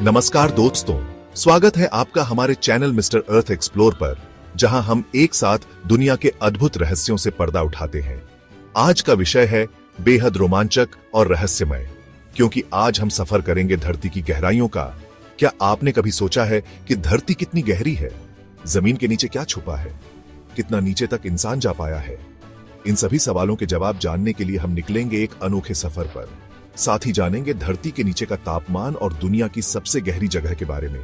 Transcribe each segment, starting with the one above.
नमस्कार दोस्तों, स्वागत है आपका हमारे चैनल मिस्टर अर्थ एक्सप्लोर पर, जहां हम एक साथ दुनिया के अद्भुत रहस्यों से पर्दा उठाते हैं। आज का विषय है बेहद रोमांचक और रहस्यमय, क्योंकि आज हम सफर करेंगे धरती की गहराइयों का। क्या आपने कभी सोचा है कि धरती कितनी गहरी है? जमीन के नीचे क्या छुपा है? कितना नीचे तक इंसान जा पाया है? इन सभी सवालों के जवाब जानने के लिए हम निकलेंगे एक अनोखे सफर पर। साथ ही जानेंगे धरती के नीचे का तापमान और दुनिया की सबसे गहरी जगह के बारे में।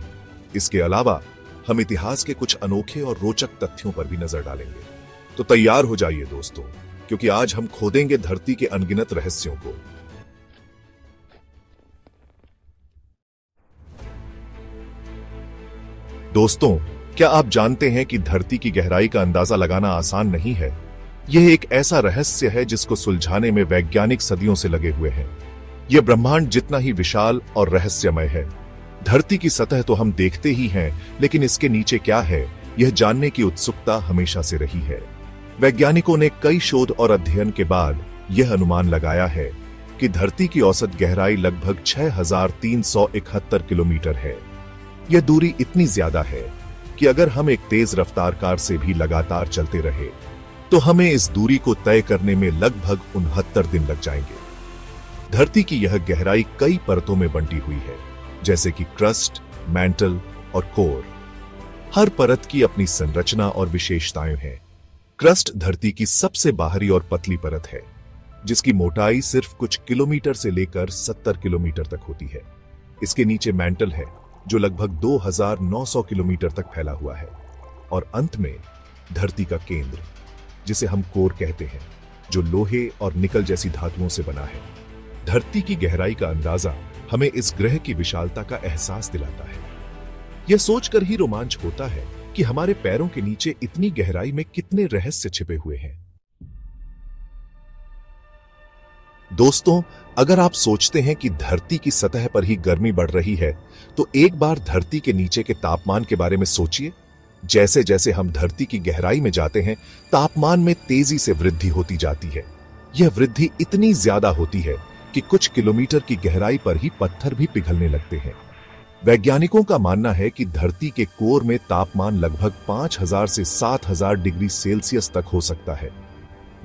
इसके अलावा हम इतिहास के कुछ अनोखे और रोचक तथ्यों पर भी नजर डालेंगे। तो तैयार हो जाइए दोस्तों, क्योंकि आज हम खोदेंगे धरती के अनगिनत रहस्यों को। दोस्तों, क्या आप जानते हैं कि धरती की गहराई का अंदाजा लगाना आसान नहीं है? यह एक ऐसा रहस्य है जिसको सुलझाने में वैज्ञानिक सदियों से लगे हुए हैं। यह ब्रह्मांड जितना ही विशाल और रहस्यमय है। धरती की सतह तो हम देखते ही हैं, लेकिन इसके नीचे क्या है, यह जानने की उत्सुकता हमेशा से रही है। वैज्ञानिकों ने कई शोध और अध्ययन के बाद यह अनुमान लगाया है कि धरती की औसत गहराई लगभग 6371 किलोमीटर है। यह दूरी इतनी ज्यादा है कि अगर हम एक तेज रफ्तार कार से भी लगातार चलते रहे तो हमें इस दूरी को तय करने में लगभग 69 दिन लग जाएंगे। धरती की यह गहराई कई परतों में बंटी हुई है, जैसे कि क्रस्ट, मैंटल और कोर। हर परत की अपनी संरचना और विशेषताएं हैं। क्रस्ट धरती की सबसे बाहरी और पतली परत है, जिसकी मोटाई सिर्फ कुछ किलोमीटर से लेकर 70 किलोमीटर तक होती है। इसके नीचे मैंटल है, जो लगभग 2900 किलोमीटर तक फैला हुआ है। और अंत में धरती का केंद्र, जिसे हम कोर कहते हैं, जो लोहे और निकल जैसी धातुओं से बना है। धरती की गहराई का अंदाजा हमें इस ग्रह की विशालता का एहसास दिलाता है। यह सोचकर ही रोमांच होता है कि हमारे पैरों के नीचे इतनी गहराई में कितने रहस्य छिपे हुए हैं। दोस्तों, अगर आप सोचते हैं कि धरती की सतह पर ही गर्मी बढ़ रही है, तो एक बार धरती के नीचे के तापमान के बारे में सोचिए। जैसे जैसे हम धरती की गहराई में जाते हैं, तापमान में तेजी से वृद्धि होती जाती है। यह वृद्धि इतनी ज्यादा होती है कि कुछ किलोमीटर की गहराई पर ही पत्थर भी पिघलने लगते हैं। वैज्ञानिकों का मानना है कि धरती के कोर में तापमान लगभग 5000 से 7000 डिग्री सेल्सियस तक हो सकता है।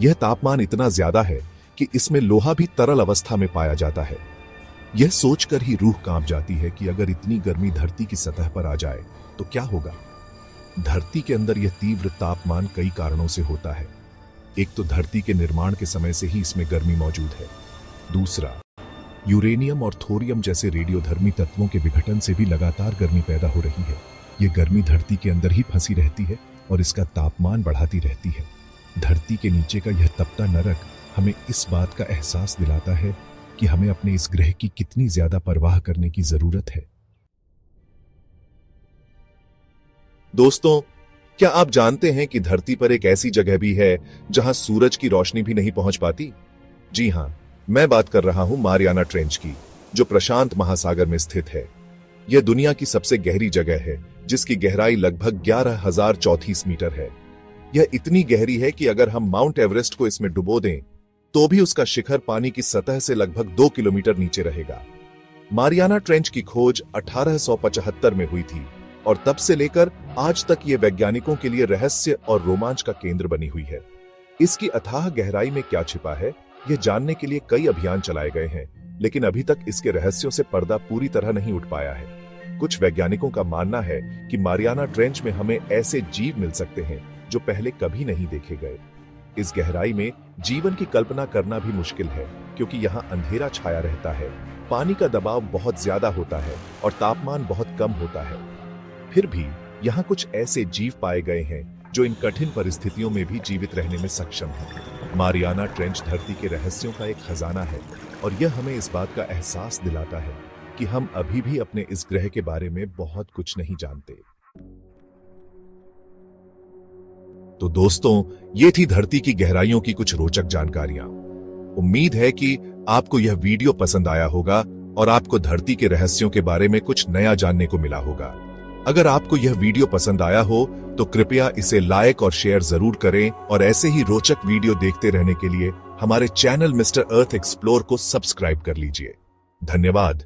यह तापमान इतना ज्यादा है कि इसमें लोहा भी तरल अवस्था में पाया जाता है। यह सोचकर ही रूह कांप जाती है कि अगर इतनी गर्मी धरती की सतह पर आ जाए तो क्या होगा। धरती के अंदर यह तीव्र तापमान कई कारणों से होता है। एक तो धरती के निर्माण के समय से ही इसमें गर्मी मौजूद है। दूसरा, यूरेनियम और थोरियम जैसे रेडियोधर्मी तत्वों के विघटन से भी लगातार गर्मी पैदा हो रही है। यह गर्मी धरती के अंदर ही फंसी रहती है और इसका तापमान बढ़ाती रहती है। धरती के नीचे का यह तपता नरक हमें इस बात का एहसास दिलाता है कि हमें अपने इस ग्रह की कितनी ज्यादा परवाह करने की जरूरत है। दोस्तों, क्या आप जानते हैं कि धरती पर एक ऐसी जगह भी है जहां सूरज की रोशनी भी नहीं पहुंच पाती? जी हां, मैं बात कर रहा हूं मारियाना ट्रेंच की, जो प्रशांत महासागर में स्थित है। यह दुनिया की सबसे गहरी जगह है, जिसकी गहराई लगभग 11,034 मीटर है। यह इतनी गहरी है कि अगर हम माउंट एवरेस्ट को इसमें डुबो दें तो भी उसका शिखर पानी की सतह से लगभग 2 किलोमीटर नीचे रहेगा। मारियाना ट्रेंच की खोज 1875 में हुई थी और तब से लेकर आज तक यह वैज्ञानिकों के लिए रहस्य और रोमांच का केंद्र बनी हुई है। इसकी अथाह गहराई में क्या छिपा है, यह जानने के लिए कई अभियान चलाए गए हैं, लेकिन अभी तक इसके रहस्यों से पर्दा पूरी तरह नहीं उठ पाया है। कुछ वैज्ञानिकों का मानना है कि मारियाना ट्रेंच में हमें ऐसे जीव मिल सकते हैं जो पहले कभी नहीं देखे गए। इस गहराई में जीवन की कल्पना करना भी मुश्किल है, क्योंकि यहाँ अंधेरा छाया रहता है, पानी का दबाव बहुत ज्यादा होता है और तापमान बहुत कम होता है। फिर भी यहाँ कुछ ऐसे जीव पाए गए हैं जो इन कठिन परिस्थितियों में भी जीवित रहने में सक्षम हैं। मारियाना ट्रेंच धरती के रहस्यों का एक खजाना है और यह हमें इस बात का एहसास दिलाता है कि हम अभी भी अपने इस ग्रह के बारे में बहुत कुछ नहीं जानते। तो दोस्तों, ये थी धरती की गहराइयों की कुछ रोचक जानकारियां। उम्मीद है कि आपको यह वीडियो पसंद आया होगा और आपको धरती के रहस्यों के बारे में कुछ नया जानने को मिला होगा। अगर आपको यह वीडियो पसंद आया हो तो कृपया इसे लाइक और शेयर जरूर करें और ऐसे ही रोचक वीडियो देखते रहने के लिए हमारे चैनल मिस्टर अर्थ एक्सप्लोर को सब्सक्राइब कर लीजिए। धन्यवाद।